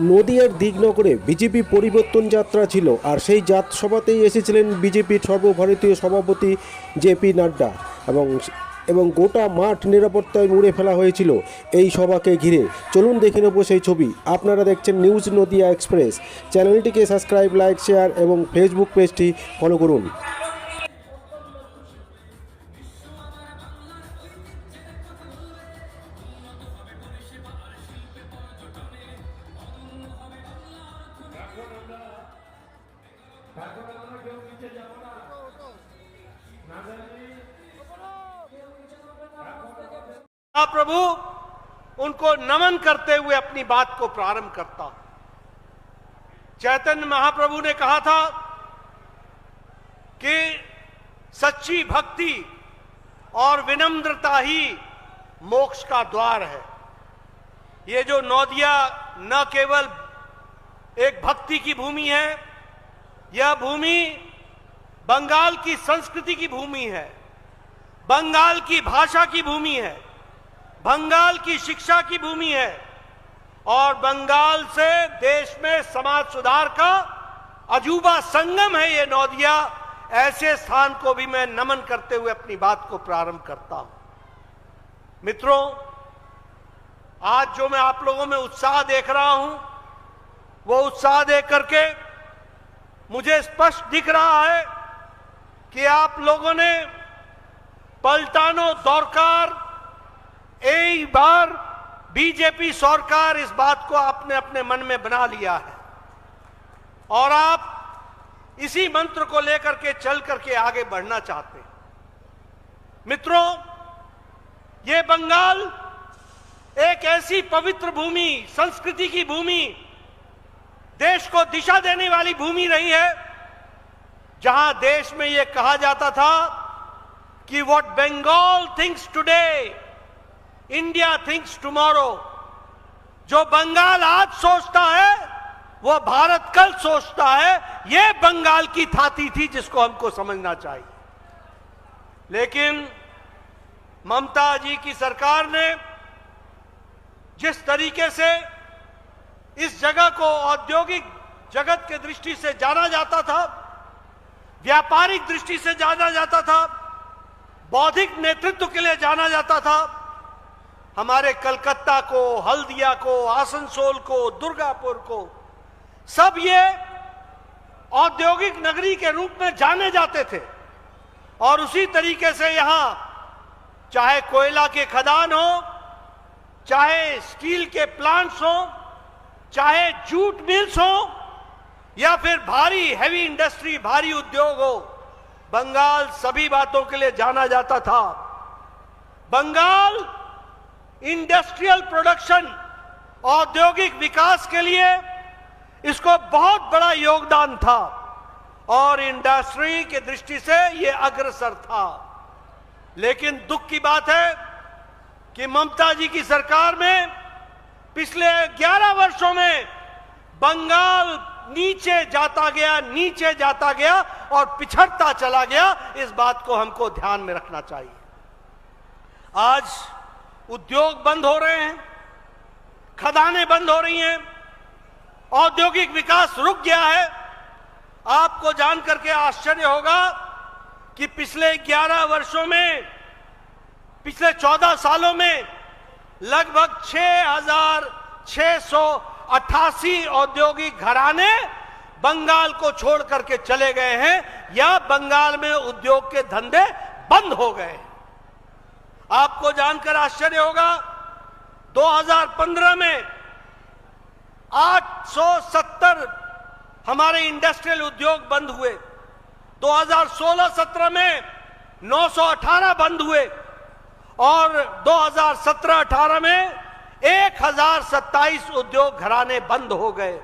নদিয়ার দিগনগরে বিজেপি পরিবর্তন যাত্রা ছিল, আর সেই সভাতেই এসেছিলেন বিজেপির সর্বভারতীয় সভাপতি জেপি নাড্ডা এবং গোটা মাঠ নিরাপত্তায় মুড়ে ফেলা হয়েছিল এই সভাকে ঘিরে। চলুন দেখে নেব সেই ছবি। আপনারা দেখছেন নিউজ নদিয়া এক্সপ্রেস। চ্যানেলটিকে সাবস্ক্রাইব, লাইক, শেয়ার এবং ফেসবুক পেজটি ফলো করুন। प्रभु उनको नमन करते हुए अपनी बात को प्रारंभ करता हूं। चैतन्य महाप्रभु ने कहा था कि सच्ची भक्ति और विनम्रता ही मोक्ष का द्वार है। ये जो नौदिया न केवल एक भक्ति की भूमि है, यह भूमि बंगाल की संस्कृति की भूमि है, बंगाल की भाषा की भूमि है, बंगाल की शिक्षा की भूमि है और बंगाल से देश में समाज सुधार का अजूबा संगम है ये नौदिया। ऐसे स्थान को भी मैं नमन करते हुए अपनी बात को प्रारंभ करता हूं। मित्रों, आज जो मैं आप लोगों में उत्साह देख रहा हूं, वो उत्साह देख करके मुझे स्पष्ट दिख रहा है कि आप लोगों ने पलटानो दरकार एक बार बीजेपी सरकार, इस बात को आपने अपने मन में बना लिया है और आप इसी मंत्र को लेकर के चल करके आगे बढ़ना चाहते हैं। मित्रों, ये बंगाल एक ऐसी पवित्र भूमि, संस्कृति की भूमि, देश को दिशा देने वाली भूमि रही है, जहां देश में यह कहा जाता था कि what Bengal thinks today India thinks tomorrow. जो बंगाल आज सोचता है वो भारत कल सोचता है। यह बंगाल की थाती थी जिसको हमको समझना चाहिए। लेकिन ममता जी की सरकार ने जिस तरीके से इस जगह को औद्योगिक जगत के दृष्टि से जाना जाता था, व्यापारिक दृष्टि से जाना जाता था, बौद्धिक नेतृत्व के लिए जाना जाता था, हमारे कलकत्ता को, हल्दिया को, आसनसोल को, दुर्गापुर को, सब ये औद्योगिक नगरी के रूप में जाने जाते थे। और उसी तरीके से यहां चाहे कोयला के खदान हो, चाहे स्टील के प्लांट्स हो, चाहे जूट मिल्स हो, या फिर भारी हैवी इंडस्ट्री, भारी उद्योग हो, बंगाल सभी बातों के लिए जाना जाता था। बंगाल इंडस्ट्रियल प्रोडक्शन, औद्योगिक विकास के लिए इसको बहुत बड़ा योगदान था और इंडस्ट्री की दृष्टि से यह अग्रसर था। लेकिन दुख की बात है कि ममता जी की सरकार में पिछले 11 वर्षों में बंगाल नीचे जाता गया और पिछड़ता चला गया। इस बात को हमको ध्यान में रखना चाहिए। आज उद्योग बंद हो रहे हैं, खदानें बंद हो रही हैं, औद्योगिक विकास रुक गया है। आपको जानकर के आश्चर्य होगा कि पिछले 11 वर्षों में, पिछले 14 सालों में लगभग 6,688 औद्योगिक घराने बंगाल को छोड़ करके चले गए हैं या बंगाल में उद्योग के धंधे बंद हो गए हैं। आपको जानकर आश्चर्य होगा, 2015 में 870 हमारे इंडस्ट्रियल उद्योग बंद हुए, 2016-17 में 918 बंद हुए और 2017-18 में 1027 उद्योग घराने बंद हो गए।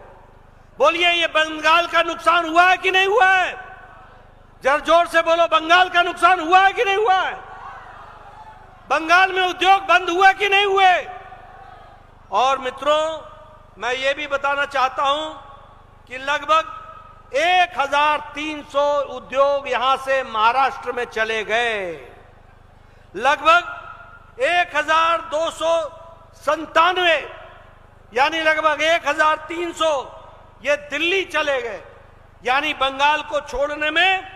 बोलिए, ये बंगाल का नुकसान हुआ है कि नहीं हुआ है? जरा जोर से बोलो, बंगाल का नुकसान हुआ है कि नहीं हुआ है? बंगाल में उद्योग बंद हुए कि नहीं हुए? और मित्रों, मैं ये भी बताना चाहता हूं कि लगभग 1300 उद्योग यहां से महाराष्ट्र में चले गए, लगभग 1297 यानी लगभग 1300 ये दिल्ली चले गए। यानी बंगाल को छोड़ने में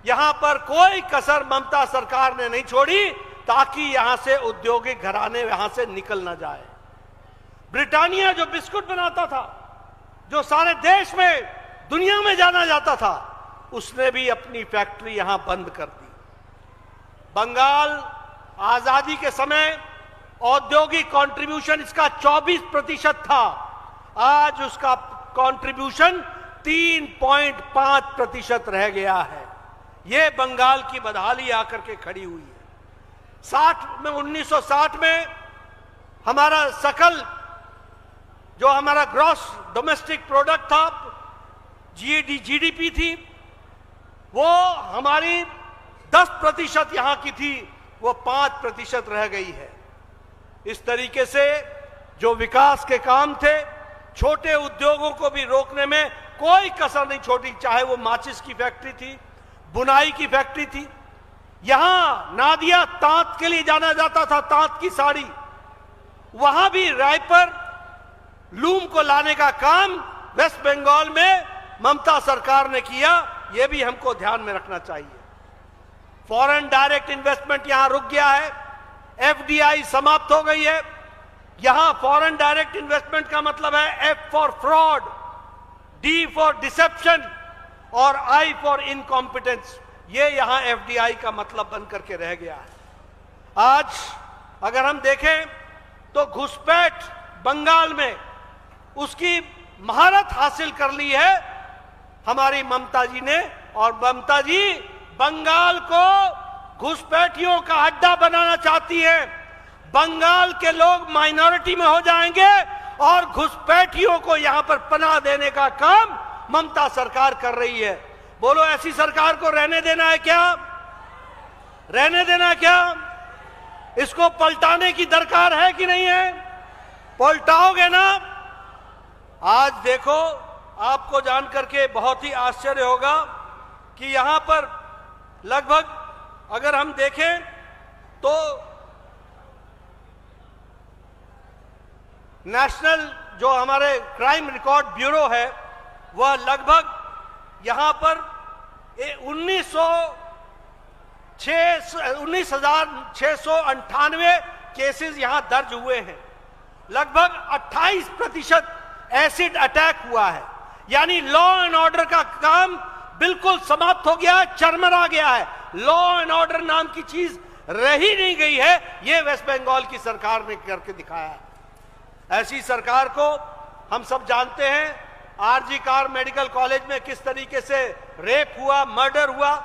यहां पर कोई कसर ममता सरकार ने नहीं छोड़ी ताकि यहां से औद्योगिक घराने यहां से निकल ना जाए। ब्रिटानिया जो बिस्कुट बनाता था, जो सारे देश में दुनिया में जाना जाता था, उसने भी अपनी फैक्ट्री यहां बंद कर दी। बंगाल आजादी के समय औद्योगिक कंट्रीब्यूशन इसका 24% था, आज उसका कंट्रीब्यूशन 3.5% रह गया है। यह बंगाल की बदहाली आकर के खड़ी हुई है। 1960 में हमारा सकल जो हमारा ग्रॉस डोमेस्टिक प्रोडक्ट था, जीडीपी थी, वो हमारी 10% यहां की थी, वो 5% रह गई है। इस तरीके से जो विकास के काम थे, छोटे उद्योगों को भी रोकने में कोई कसर नहीं छोड़ी, चाहे वो माचिस की फैक्ट्री थी, बुनाई की फैक्ट्री थी। यहां नादिया तांत के लिए जाना जाता था, तांत की साड़ी, वहां भी रायपुर लूम को लाने का काम वेस्ट बंगाल में ममता सरकार ने किया। यह भी हमको ध्यान में रखना चाहिए। फॉरेन डायरेक्ट इन्वेस्टमेंट यहां रुक गया है, एफडीआई समाप्त हो गई है। यहां फॉरेन डायरेक्ट इन्वेस्टमेंट का मतलब है F for fraud, D for deception और आई फॉर इनकॉम्पिटेंस। ये यहां एफडीआई का मतलब बन करके रह गया है। आज अगर हम देखें तो घुसपैठ बंगाल में उसकी महारत हासिल कर ली है हमारी ममता जी ने, और ममता जी बंगाल को घुसपैठियों का अड्डा बनाना चाहती है। बंगाल के लोग माइनॉरिटी में हो जाएंगे और घुसपैठियों को यहां पर पनाह देने का काम ममता सरकार कर रही है। बोलो, ऐसी सरकार को रहने देना है क्या? रहने देना है क्या? इसको पलटाने की दरकार है कि नहीं है? पलटाओगे ना? आज देखो, आपको जानकर के बहुत ही आश्चर्य होगा कि यहां पर लगभग अगर हम देखें तो नेशनल जो हमारे क्राइम रिकॉर्ड ब्यूरो है, वह लगभग यहां पर 19,698 केसेस यहां दर्ज हुए हैं। लगभग 28% एसिड अटैक हुआ है। यानी लॉ एंड ऑर्डर का काम बिल्कुल समाप्त हो गया है, चरमरा गया है। लॉ एंड ऑर्डर नाम की चीज रह ही नहीं गई है। यह वेस्ट बंगाल की सरकार ने करके दिखाया है। ऐसी सरकार को हम सब जानते हैं। आरजी कार मेडिकल कॉलेज में किस तरीके से रेप हुआ, मर्डर हुआ,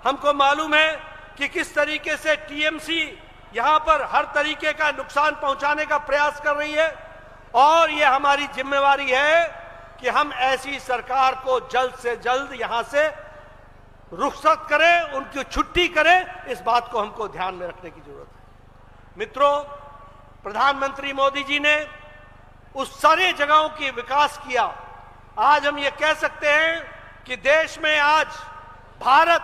हमको मालूम है कि किस तरीके से टीएमसी यहां पर हर तरीके का नुकसान पहुंचाने का प्रयास कर रही है। और यह हमारी जिम्मेवारी है कि हम ऐसी सरकार को जल्द से जल्द यहां से रुखसत करें, उनकी छुट्टी करें। इस बात को हमको ध्यान में रखने की जरूरत है। मित्रों, प्रधानमंत्री मोदी जी ने उस सारे जगहों की विकास किया। आज हम ये कह सकते हैं कि देश में आज भारत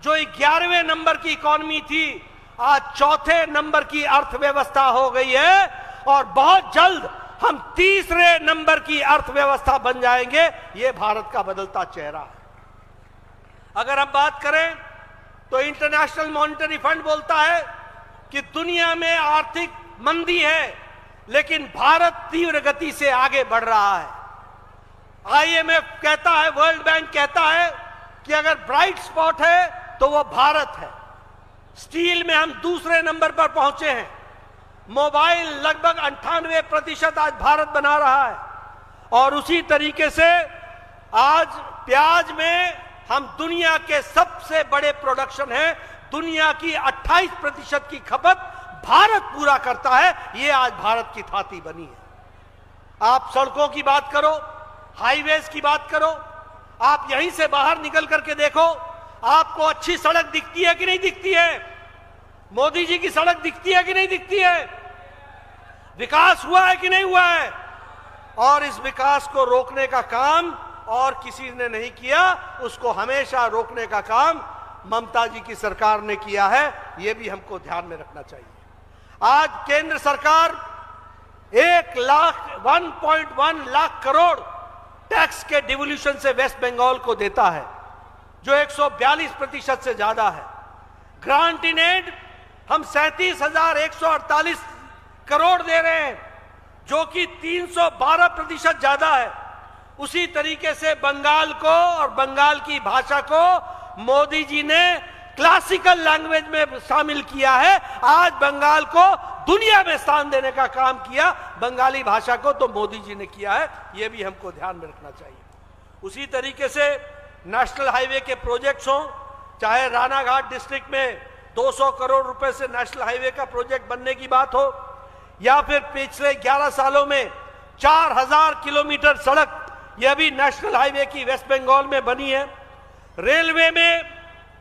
जो 11वें नंबर की इकॉनमी थी, आज 4थे नंबर की अर्थव्यवस्था हो गई है और बहुत जल्द हम 3रे नंबर की अर्थव्यवस्था बन जाएंगे। यह भारत का बदलता चेहरा है। अगर हम बात करें तो इंटरनेशनल मॉनिटरी फंड बोलता है कि दुनिया में आर्थिक मंदी है, लेकिन भारत तीव्र गति से आगे बढ़ रहा है। आईएमएफ कहता है, वर्ल्ड बैंक कहता है कि अगर ब्राइट स्पॉट है तो वो भारत है। स्टील में हम 2रे नंबर पर पहुंचे हैं। मोबाइल लगभग 98% आज भारत बना रहा है। और उसी तरीके से आज प्याज में हम दुनिया के सबसे बड़े प्रोडक्शन हैं। दुनिया की 28% की खपत भारत पूरा करता है। यह आज भारत की थाती बनी है। आप सड़कों की बात करो, हाईवेज की बात करो, आप यहीं से बाहर निकल करके देखो, आपको अच्छी सड़क दिखती है कि नहीं दिखती है? मोदी जी की सड़क दिखती है कि नहीं दिखती है? विकास हुआ है कि नहीं हुआ है? और इस विकास को रोकने का काम और किसी ने नहीं किया, उसको हमेशा रोकने का काम ममता जी की सरकार ने किया है। यह भी हमको ध्यान में रखना चाहिए। आज केंद्र सरकार 1.1 लाख करोड़ टैक्स के डिवोल्यूशन से वेस्ट बंगाल को देता है, जो 142% से ज्यादा है। ग्रांट इन एड हम 37,148 करोड़ दे रहे हैं, जो कि 312% ज्यादा है। उसी तरीके से बंगाल को और बंगाल की भाषा को मोदी जी ने क्लासिकल लैंग्वेज में शामिल किया है। आज बंगाल को दुनिया में स्थान देने का काम किया बंगाली भाषा को तो मोदी जी ने किया है। यह भी हमको ध्यान में रखना चाहिए। उसी तरीके से नेशनल हाईवे के प्रोजेक्ट्स हों, चाहे रानाघाट डिस्ट्रिक्ट में 200 करोड़ रुपए से नेशनल हाईवे का प्रोजेक्ट बनने की बात हो, या फिर पिछले 11 सालों में 4000 किलोमीटर सड़क यह भी नेशनल हाईवे की वेस्ट बंगाल में बनी है। रेलवे में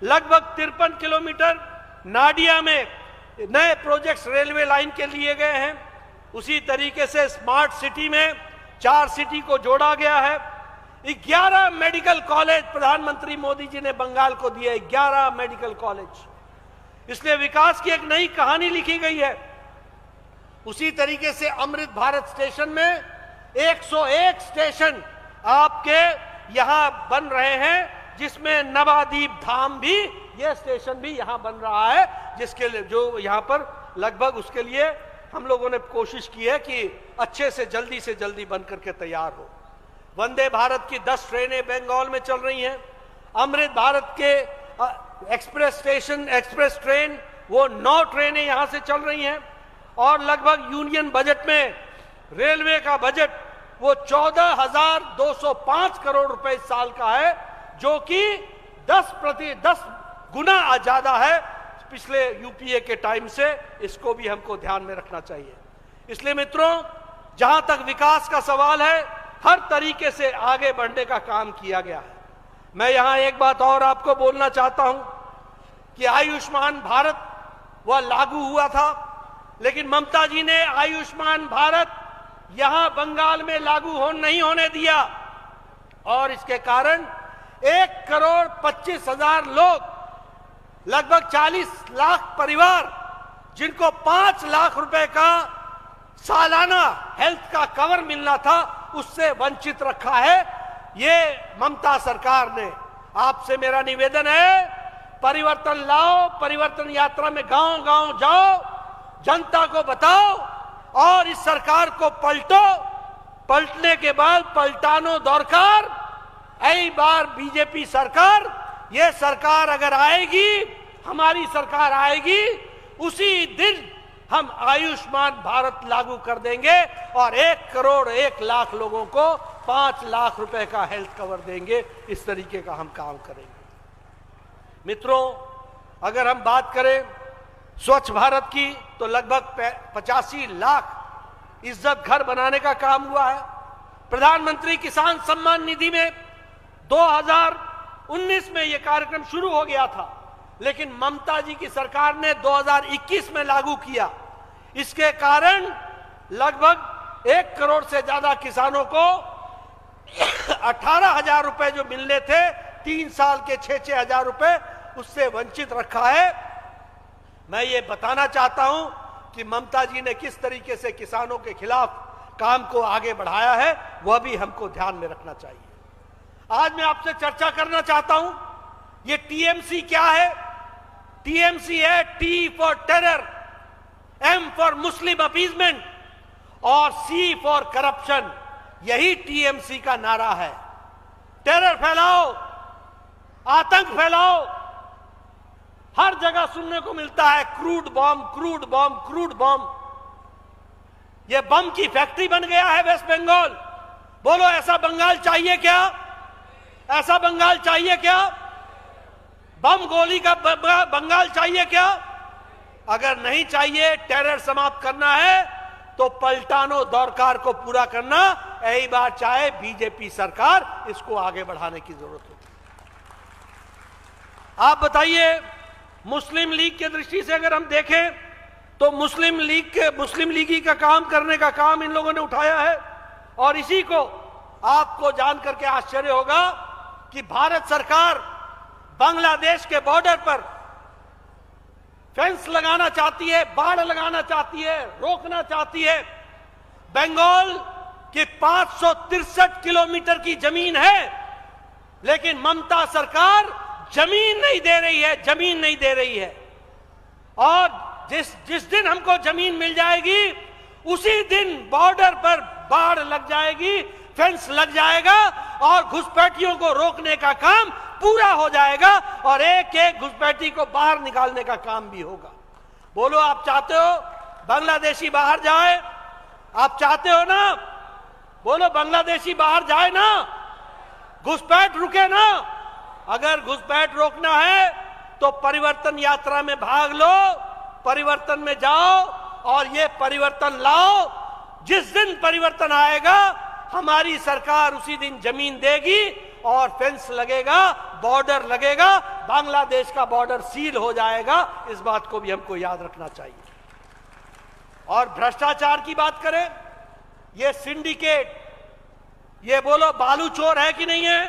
लगभग 53 किलोमीटर नाडिया में नए प्रोजेक्ट्स रेलवे लाइन के लिए गए हैं। उसी तरीके से स्मार्ट सिटी में 4 सिटी को जोड़ा गया है। 11 मेडिकल कॉलेज प्रधानमंत्री मोदी जी ने बंगाल को दिए, 11 मेडिकल कॉलेज। इसलिए विकास की एक नई कहानी लिखी गई है। उसी तरीके से अमृत भारत स्टेशन में 101 स्टेशन आपके यहां बन रहे हैं, जिसमें नवादीप धाम भी, यह स्टेशन भी यहां बन रहा है, जिसके लिए जो यहां पर लगभग उसके लिए हम लोगों ने कोशिश की है कि अच्छे से जल्दी बन करके तैयार हो। वंदे भारत की 10 ट्रेनें बंगाल में चल रही हैं। अमृत भारत के एक्सप्रेस ट्रेन वो 9 ट्रेनें यहां से चल रही हैं। और लगभग यूनियन बजट में रेलवे का बजट वो 14,205 करोड़ रुपए इस साल का है, जो कि 10 गुना ज्यादा है पिछले यूपीए के टाइम से। इसको भी हमको ध्यान में रखना चाहिए। इसलिए मित्रों, जहां तक विकास का सवाल है, हर तरीके से आगे बढ़ने का काम किया गया है। मैं यहां एक बात और आपको बोलना चाहता हूं कि आयुष्मान भारत वह लागू हुआ था, लेकिन ममता जी ने आयुष्मान भारत यहां बंगाल में लागू नहीं होने दिया। और इसके कारण 1,25,000 लोग, लगभग 40 लाख परिवार, जिनको 5 लाख रुपए का सालाना हेल्थ का कवर मिलना था, उससे वंचित रखा है ये ममता सरकार ने। आपसे मेरा निवेदन है, परिवर्तन लाओ, परिवर्तन यात्रा में गांव-गांव जाओ, जनता को बताओ और इस सरकार को पलटो। पलटने के बाद पलटानो दरकार। ऐ बार बीजेपी सरकार, ये सरकार अगर आएगी, हमारी सरकार आएगी, उसी दिन हम आयुष्मान भारत लागू कर देंगे और 1 करोड़ 1 लाख लोगों को 5 लाख रुपए का हेल्थ कवर देंगे। इस तरीके का हम काम करेंगे। मित्रों, अगर हम बात करें स्वच्छ भारत की, तो लगभग 85 लाख इज्जत घर बनाने का काम हुआ है। प्रधानमंत्री किसान सम्मान निधि में 2019 में यह कार्यक्रम शुरू हो गया था, लेकिन ममता जी की सरकार ने 2021 में लागू किया। इसके कारण लगभग 1 करोड़ से ज्यादा किसानों को 18,000 रुपए जो मिलने थे 3 साल के 6-6 हजार रुपए, उससे वंचित रखा है। मैं ये बताना चाहता हूं कि ममता जी ने किस तरीके से किसानों के खिलाफ काम को आगे बढ़ाया है, वह भी हमको ध्यान में रखना चाहिए। आज मैं आपसे चर्चा करना चाहता हूं, ये टीएमसी क्या है? टीएमसी है T for terror, M for Muslim appeasement और सी फॉर करप्शन। यही टीएमसी का नारा है। टेरर फैलाओ, आतंक फैलाओ। हर जगह सुनने को मिलता है crude bomb, crude bomb, crude bomb. यह बम की फैक्ट्री बन गया है वेस्ट बंगाल। बोलो, ऐसा बंगाल चाहिए क्या? ऐसा बंगाल चाहिए क्या? बम गोली का बंगाल चाहिए क्या? अगर नहीं चाहिए, टेरर समाप्त करना है, तो पलटानो दरकार को पूरा करना, यही बात चाहे बीजेपी सरकार, इसको आगे बढ़ाने की जरूरत होगी। आप बताइए, मुस्लिम लीग की दृष्टि से अगर हम देखें तो मुस्लिम लीगी का काम करने का काम इन लोगों ने उठाया है। और इसी को आपको जान करके आश्चर्य होगा कि भारत सरकार बांग्लादेश के बॉर्डर पर फेंस लगाना चाहती है, बाड़ लगाना चाहती है, रोकना चाहती है। बंगाल की 563 किलोमीटर की जमीन है, लेकिन ममता सरकार जमीन नहीं दे रही है, जमीन नहीं दे रही है। और जिस दिन हमको जमीन मिल जाएगी उसी दिन बॉर्डर पर बाड़ लग जाएगी, फेंस लग जाएगा और घुसपैठियों को रोकने का काम पूरा हो जाएगा और एक एक घुसपैठी को बाहर निकालने का काम भी होगा। बोलो, आप चाहते हो बांग्लादेशी बाहर जाए? आप चाहते हो ना? बोलो, बांग्लादेशी बाहर जाए ना, घुसपैठ रुके ना। अगर घुसपैठ रोकना है तो परिवर्तन यात्रा में भाग लो, परिवर्तन में जाओ और ये परिवर्तन लाओ। जिस दिन परिवर्तन आएगा हमारी सरकार उसी दिन जमीन देगी और फेंस लगेगा, बॉर्डर लगेगा, बांग्लादेश का बॉर्डर सील हो जाएगा। इस बात को भी हमको याद रखना चाहिए। और भ्रष्टाचार की बात करें, ये सिंडिकेट, ये बोलो बालू चोर है कि नहीं है?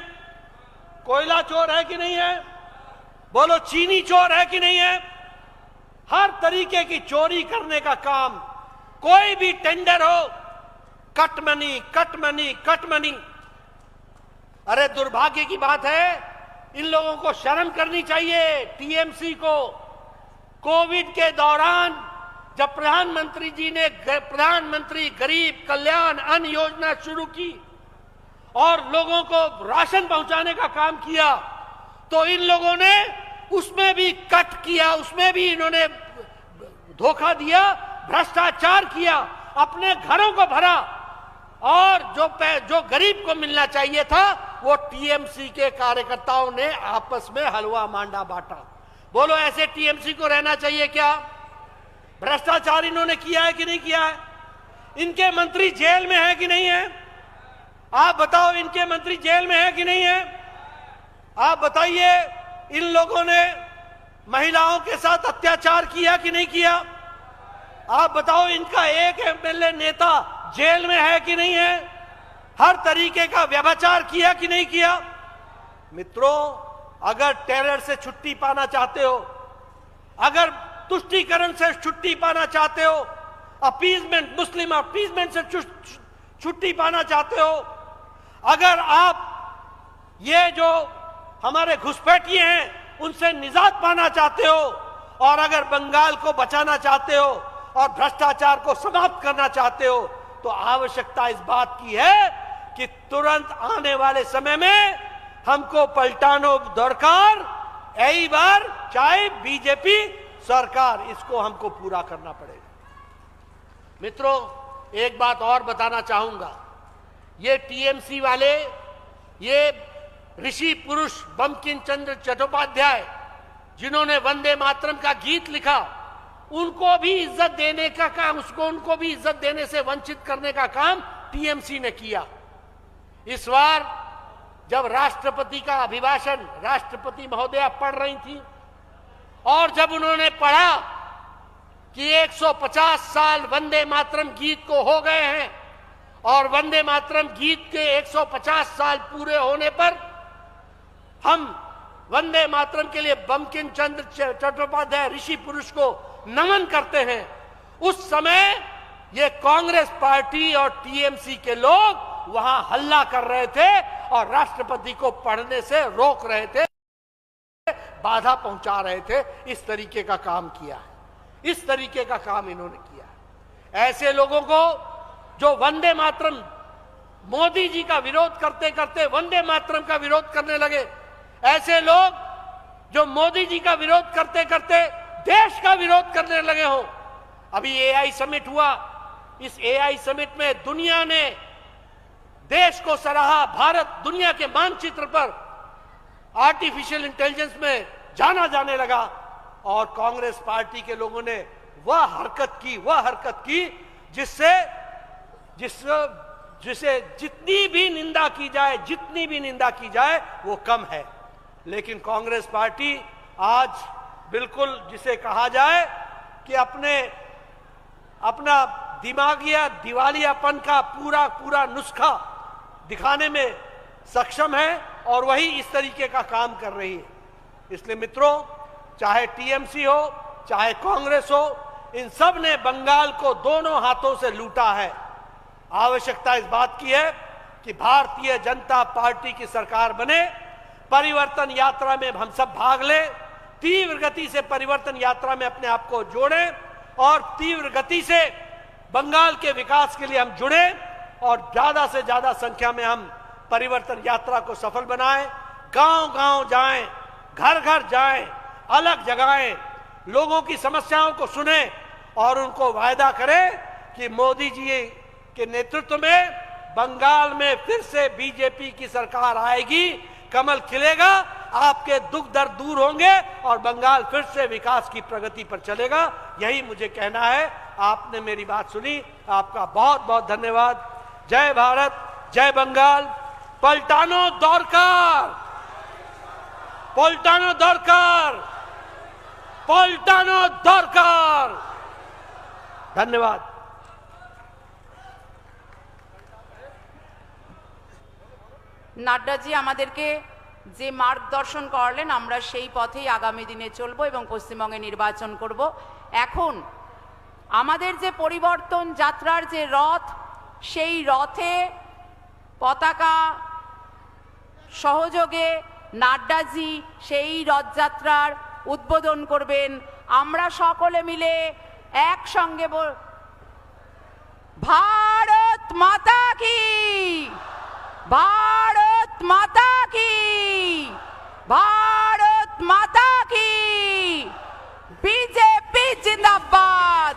कोयला चोर है कि नहीं है? बोलो चीनी चोर है कि नहीं है? हर तरीके की चोरी करने का काम, कोई भी टेंडर हो, cut money, cut money, cut money. अरे दुर्भाग्य की बात है, इन लोगों को शर्म करनी चाहिए। टीएमसी को कोविड के दौरान जब प्रधानमंत्री जी ने प्रधानमंत्री गरीब कल्याण अन्न योजना शुरू की और लोगों को राशन पहुंचाने का काम किया, तो इन लोगों ने उसमें भी कट किया, उसमें भी इन्होंने धोखा दिया, भ्रष्टाचार किया, अपने घरों को भरा और जो गरीब को मिलना चाहिए था वो टीएमसी के कार्यकर्ताओं ने आपस में हलवा मांडा बांटा। बोलो, ऐसे टीएमसी को रहना चाहिए क्या? भ्रष्टाचार इन्होंने किया है कि नहीं किया है? इनके मंत्री जेल में है कि नहीं है? आप बताओ, इनके मंत्री जेल में है कि नहीं है? आप बताइए, इन लोगों ने महिलाओं के साथ अत्याचार किया कि नहीं किया? आप बताओ, इनका एक एमएलए नेता जेल में है कि नहीं है? हर तरीके का व्यभिचार किया कि नहीं किया? मित्रों, अगर टेरर से छुट्टी पाना चाहते हो, अगर तुष्टीकरण से छुट्टी पाना चाहते हो, अपीजमेंट, मुस्लिम अपीजमेंट से छुट्टी पाना चाहते हो, अगर आप ये जो हमारे घुसपैठिए हैं उनसे निजात पाना चाहते हो, और अगर बंगाल को बचाना चाहते हो और भ्रष्टाचार को समाप्त करना चाहते हो, तो आवश्यकता इस बात की है कि तुरंत आने वाले समय में हमको पलटानो दरकार, यही बार चाहे बीजेपी सरकार, इसको हमको पूरा करना पड़ेगा। मित्रों, एक बात और बताना चाहूंगा, ये टीएमसी वाले, ये ऋषि पुरुष बंकिम चंद्र चट्टोपाध्याय जिन्होंने वंदे मातरम का गीत लिखा, उनको भी इज्जत देने का काम, उनको भी इज्जत देने से वंचित करने का काम टीएमसी ने किया। इस बार जब राष्ट्रपति का अभिभाषण राष्ट्रपति महोदया पढ़ रही थी और जब उन्होंने पढ़ा कि 150 साल वंदे मातरम गीत को हो गए हैं और वंदे मातरम गीत के 150 साल पूरे होने पर हम वंदे मातरम के लिए बंकिम चंद्र चट्टोपाध्याय ऋषि पुरुष को नमन करते हैं, उस समय ये कांग्रेस पार्टी और टीएमसी के लोग वहां हल्ला कर रहे थे और राष्ट्रपति को पढ़ने से रोक रहे थे, बाधा पहुंचा रहे थे। इस तरीके का काम किया है, इस तरीके का काम इन्होंने किया है। ऐसे लोगों को जो वंदे मातरम, मोदी जी का विरोध करते करते वंदे मातरम का विरोध करने लगे, ऐसे लोग जो मोदी जी का विरोध करते करते देश का विरोध करने लगे हो। अभी एआई समिट हुआ, इस एआई समिट में दुनिया ने देश को सराहा, भारत दुनिया के मानचित्र पर आर्टिफिशियल इंटेलिजेंस में जाना जाने लगा और कांग्रेस पार्टी के लोगों ने वह हरकत की जिसे जितनी भी निंदा की जाए वो कम है। लेकिन कांग्रेस पार्टी आज बिल्कुल जिसे कहा जाए कि अपना दिमागिया दिवालियापन का पूरा पूरा नुस्खा दिखाने में सक्षम है और वही इस तरीके का काम कर रही है। इसलिए मित्रों, चाहे टीएमसी हो चाहे कांग्रेस हो, इन सब ने बंगाल को दोनों हाथों से लूटा है। आवश्यकता इस बात की है कि भारतीय जनता पार्टी की सरकार बने, परिवर्तन यात्रा में हम सब भाग लें, तीव्र गति से परिवर्तन यात्रा में अपने आप को जोड़ें और तीव्र गति से बंगाल के विकास के लिए हम जुड़े और ज्यादा से ज्यादा संख्या में हम परिवर्तन यात्रा को सफल बनाएं, गांव-गांव जाएं, घर-घर जाएं, अलग जगाएं, लोगों की समस्याओं को सुने और उनको वायदा करें कि मोदी जी के नेतृत्व में बंगाल में फिर से बीजेपी की सरकार आएगी, कमल खिलेगा, आपके दुख दर्द दूर होंगे और बंगाल फिर से विकास की प्रगति पर चलेगा। यही मुझे कहना है। आपने मेरी बात सुनी, आपका बहुत बहुत धन्यवाद। जय भारत, जय बंगाल। पलटानो दरकार, पलटानो दरकार, पलटानो दरकार। धन्यवाद। নাড্ডাজি আমাদেরকে যে মার্গদর্শন করলেন, আমরা সেই পথেই আগামী দিনে চলবো এবং পশ্চিমবঙ্গে নির্বাচন করব। এখন আমাদের যে পরিবর্তন যাত্রার যে রথ, সেই রথে পতাকা সহযোগে নাড্ডাজি সেই রথযাত্রার উদ্বোধন করবেন। আমরা সকলে মিলে একসঙ্গে ভারত মাতা কি, भारत माता की, भारत माता की, बीजेपी जिंदाबाद,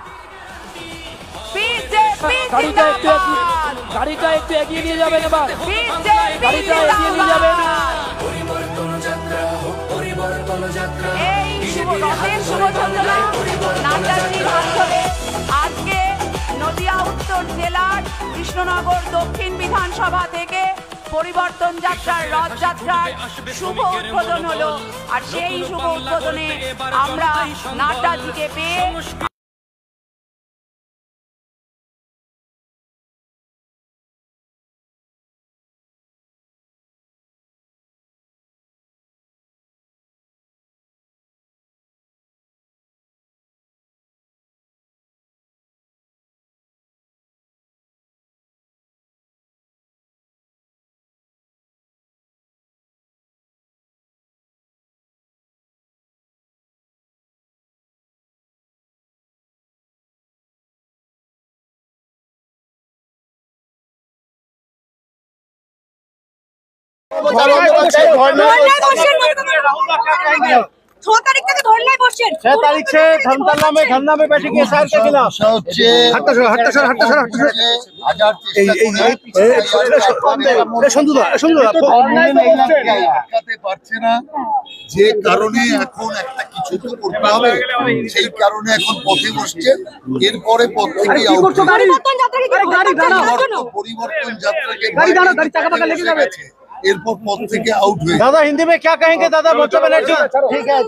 बीजेपी जिंदाबाद, গাড়িটা একটু এগিয়ে নিয়ে যাবেন এবার, बीजेपी जिंदाबाद। এই শুভ রথের শুভ সূচনা নাড্ডাজির হাত ধরে আজকে নদিয়া উত্তর জেলার কৃষ্ণনগর দক্ষিণ বিধানসভা থেকে পরিবর্তন যাত্রার রথযাত্রার শুভ উদ্বোধন হলো। আর সেই শুভ উদ্বোধনে আমরা নাড্ডাজিকে পেয়ে धरना में बैठेंगे सर के खिलाफ যে কারণে এখন একটা কিছু তো করতে হবে, সেই কারণে এখন পথে বসছে। এরপরে পথ থেকে পরিবর্তন যাত্রাকে এরপর পথ থেকে আউট হয়ে। दादा हिंदी में क्या कहेंगे दादा? ममता बनर्जी ठीक है।